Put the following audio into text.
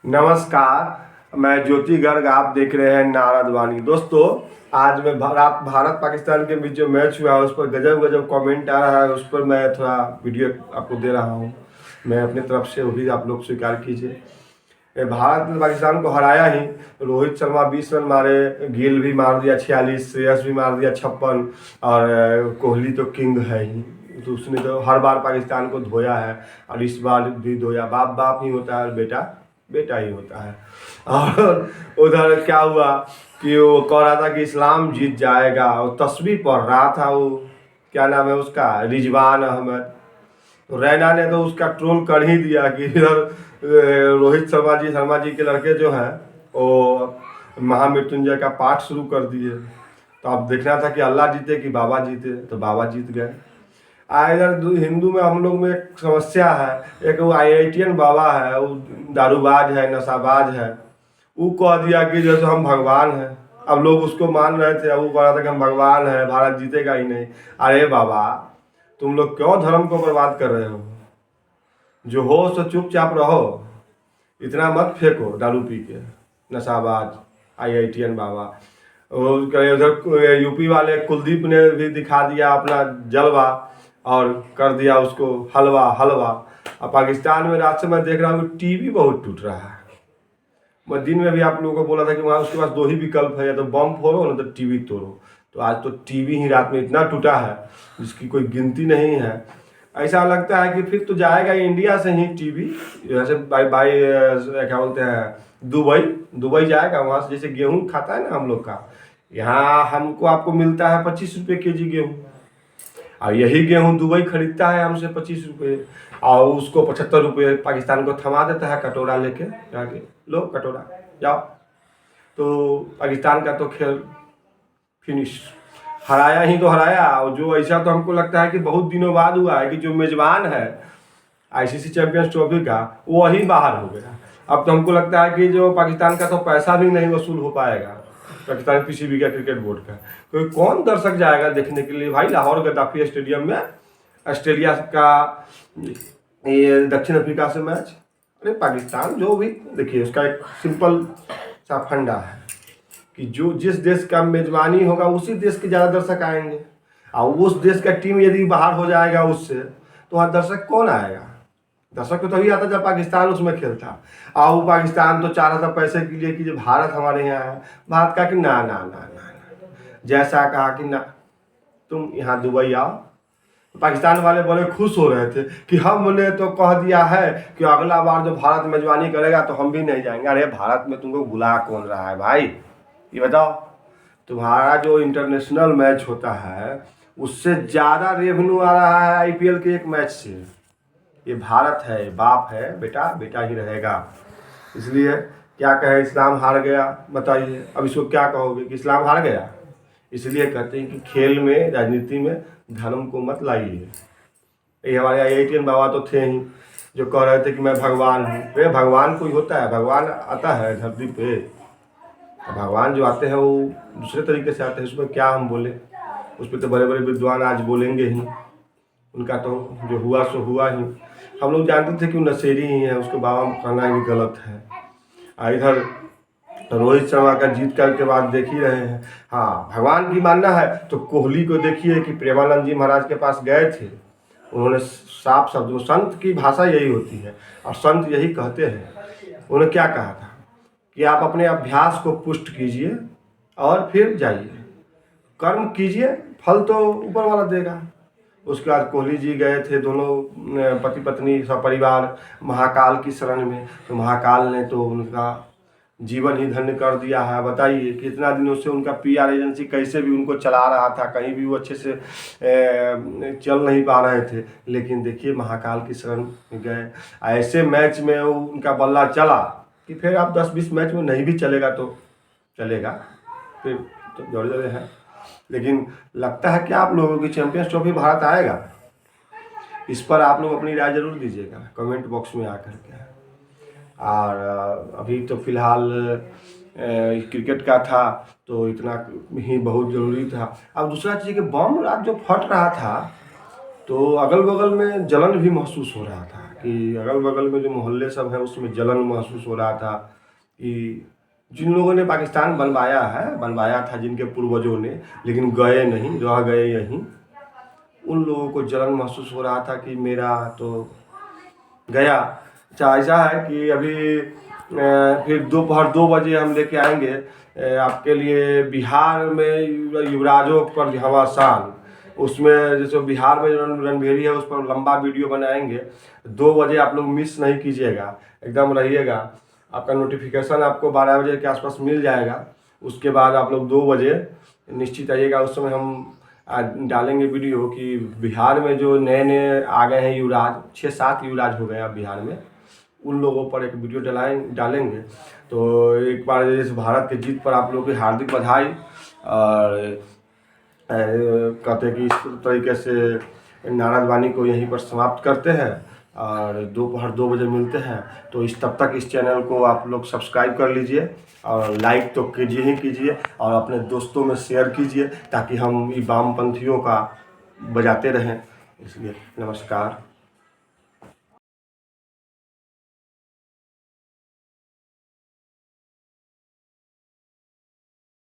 नमस्कार, मैं ज्योति गर्ग। आप देख रहे हैं नारद वाणी। दोस्तों, आज मैं भारत पाकिस्तान के बीच जो मैच हुआ है उस पर गजब गजब कमेंट आ रहा है, उस पर मैं थोड़ा वीडियो आपको दे रहा हूँ। मैं अपनी तरफ से वो भी आप लोग स्वीकार कीजिए। भारत ने पाकिस्तान को हराया ही। रोहित शर्मा 20 रन मारे, गिल भी मार दिया 46, श्रेयस भी मार दिया 56 और कोहली तो किंग है ही। तो उसने तो हर बार पाकिस्तान को धोया है और इस बार भी धोया। बाप बाप ही होता है और बेटा बेटा ही होता है। और उधर क्या हुआ कि वो कह रहा था कि इस्लाम जीत जाएगा, वो तस्वीर पढ़ रहा था। वो क्या नाम है उसका, रिजवान अहमद। तो रैना ने तो उसका ट्रोल कर ही दिया कि इधर रोहित शर्मा जी के लड़के जो हैं वो महामृत्युंजय का पाठ शुरू कर दिए। तो अब देखना था कि अल्लाह जीते कि बाबा जीते, तो बाबा जीत गए। इधर हिंदू में हम लोग में एक समस्या है। एक वो IITian बाबा है, वो दारूबाज है, नशाबाज है। वो कह दिया कि जैसे हम भगवान हैं। अब लोग उसको मान रहे थे, अब वो कह रहा था कि हम भगवान हैं, भारत जीतेगा ही नहीं। अरे बाबा, तुम लोग क्यों धर्म को बर्बाद कर रहे हो? जो हो सो चुपचाप रहो, इतना मत फेंको दारू पी के। नशाबाज IITian बाबा। उधर यूपी वाले कुलदीप ने भी दिखा दिया अपना जलवा और कर दिया उसको हलवा हलवा। और पाकिस्तान में रात से मैं देख रहा हूँ कि टीवी बहुत टूट रहा है। मैं दिन में भी आप लोगों को बोला था कि वहाँ उसके पास 2 ही विकल्प है, या तो बम फोड़ो ना तो टीवी तोड़ो। तो आज तो टीवी ही रात में इतना टूटा है जिसकी कोई गिनती नहीं है। ऐसा लगता है कि फिर तो जाएगा इंडिया से ही टीवी, जैसे बाई बाई क्या बोलते हैं, दुबई जाएगा। वहाँ से जैसे गेहूँ खाता है ना हम लोग का, यहाँ हमको आपको मिलता है 25 रुपये kg गेहूँ, और यही गेहूँ दुबई खरीदता है हमसे 25 रुपये, और उसको 75 रुपये पाकिस्तान को थमा देता है कटोरा लेके जाके, लो कटोरा जाओ। तो पाकिस्तान का तो खेल फिनिश, हराया ही तो हराया। और जो ऐसा तो हमको लगता है कि बहुत दिनों बाद हुआ है कि जो मेजबान है ICC चैंपियंस ट्रॉफी का वही बाहर हो गया। अब तो हमको लगता है कि जो पाकिस्तान का तो पैसा भी नहीं वसूल हो पाएगा, पाकिस्तान PCB का क्रिकेट बोर्ड का। कोई कौन दर्शक जाएगा देखने के लिए भाई लाहौर गद्दाफी स्टेडियम में ऑस्ट्रेलिया का ये दक्षिण अफ्रीका से मैच? अरे पाकिस्तान जो भी, देखिए उसका एक सिंपल सा फंडा है कि जो जिस देश का मेजबानी होगा उसी देश के ज़्यादा दर्शक आएंगे, और उस देश का टीम यदि बाहर हो जाएगा उससे, तो वहाँ दर्शक कौन आएगा? दर्शक तो तभी आता जब पाकिस्तान उसमें खेलता। और वो पाकिस्तान तो चाह रहा था पैसे के लिए कि जो भारत हमारे यहाँ है। भारत कहा कि ना ना ना ना, जैसा कहा कि ना तुम यहाँ दुबई आओ। तो पाकिस्तान वाले बड़े खुश हो रहे थे कि हमने तो कह दिया है कि अगला बार जो भारत मेजबानी करेगा तो हम भी नहीं जाएंगे। अरे भारत में तुमको बुला कौन रहा है भाई, ये बताओ। तुम्हारा जो इंटरनेशनल मैच होता है उससे ज़्यादा रेवेन्यू आ रहा है IPL के एक मैच से। ये भारत है, बाप है, बेटा बेटा ही रहेगा। इसलिए क्या कहे, इस्लाम हार गया। बताइए अब इसको क्या कहोगे कि इस्लाम हार गया? इसलिए कहते हैं कि खेल में, राजनीति में धर्म को मत लाइए। ये हमारे IITian बाबा तो थे ही जो कह रहे थे कि मैं भगवान हूँ। अरे भगवान कोई होता है? भगवान आता है धरती पे, भगवान जो आते हैं वो दूसरे तरीके से आते हैं। उसमें क्या हम बोले, उस पर तो बड़े बड़े विद्वान आज बोलेंगे ही। उनका तो जो हुआ सो हुआ ही। हम लोग जानते थे कि वो नशेड़ी ही है, उसको बाबा कहना ही गलत है। इधर रोहित शर्मा का जीत के बाद देख ही रहे हैं। हाँ, भगवान की मानना है तो कोहली को देखिए कि प्रेमानंद जी महाराज के पास गए थे, उन्होंने साफ शब्दों, संत की भाषा यही होती है और संत यही कहते हैं। उन्होंने क्या कहा था कि आप अपने अभ्यास को पुष्ट कीजिए और फिर जाइए, कर्म कीजिए, फल तो ऊपर वाला देगा। उसके बाद कोहली जी गए थे, दोनों पति पत्नी सपरिवार महाकाल की शरण में। तो महाकाल ने तो उनका जीवन ही धन्य कर दिया है। बताइए कितना दिनों से उनका PR एजेंसी कैसे भी उनको चला रहा था, कहीं भी वो अच्छे से चल नहीं पा रहे थे। लेकिन देखिए महाकाल की शरण में गए, ऐसे मैच में उनका बल्ला चला कि फिर आप 10-20 मैच में नहीं भी चलेगा तो चलेगा, फिर तो जोड़े जोड़े है। लेकिन लगता है कि आप लोगों की चैंपियंस ट्रॉफी भारत आएगा? इस पर आप लोग अपनी राय जरूर दीजिएगा कमेंट बॉक्स में आकर के। और अभी तो फिलहाल क्रिकेट का था तो इतना ही बहुत ज़रूरी था। अब दूसरा चीज़ कि बम रात जो फट रहा था तो अगल बगल में जलन भी महसूस हो रहा था कि अगल बगल में जो मोहल्ले सब हैं उसमें जलन महसूस हो रहा था कि जिन लोगों ने पाकिस्तान बनवाया था जिनके पूर्वजों ने, लेकिन गए नहीं, रह गए यहीं, उन लोगों को जलन महसूस हो रहा था कि मेरा तो गया। अच्छा ऐसा है कि अभी फिर दोपहर 2 बजे हम लेके आएंगे आपके लिए बिहार में युवराजों पर घमासान। उसमें जैसे बिहार में रणभेरी है उस पर लंबा वीडियो बनाएंगे। 2 बजे आप लोग मिस नहीं कीजिएगा, एकदम रहिएगा। आपका नोटिफिकेशन आपको 12 बजे के आसपास मिल जाएगा। उसके बाद आप लोग 2 बजे निश्चित आइएगा। उस समय हम डालेंगे वीडियो कि बिहार में जो नए नए आ गए हैं युवराज, 6-7 युवराज हो गए अब बिहार में, उन लोगों पर एक वीडियो डालेंगे। तो एक बार इस भारत के जीत पर आप लोगों की हार्दिक बधाई। और कहते हैं कि इस तरीके से नाराज़बानी को यहीं पर समाप्त करते हैं और दोपहर 2 बजे मिलते हैं। तो तब तक इस चैनल को आप लोग सब्सक्राइब कर लीजिए और लाइक तो कीजिए ही कीजिए और अपने दोस्तों में शेयर कीजिए ताकि हम वामपंथियों का बजाते रहें। इसलिए नमस्कार।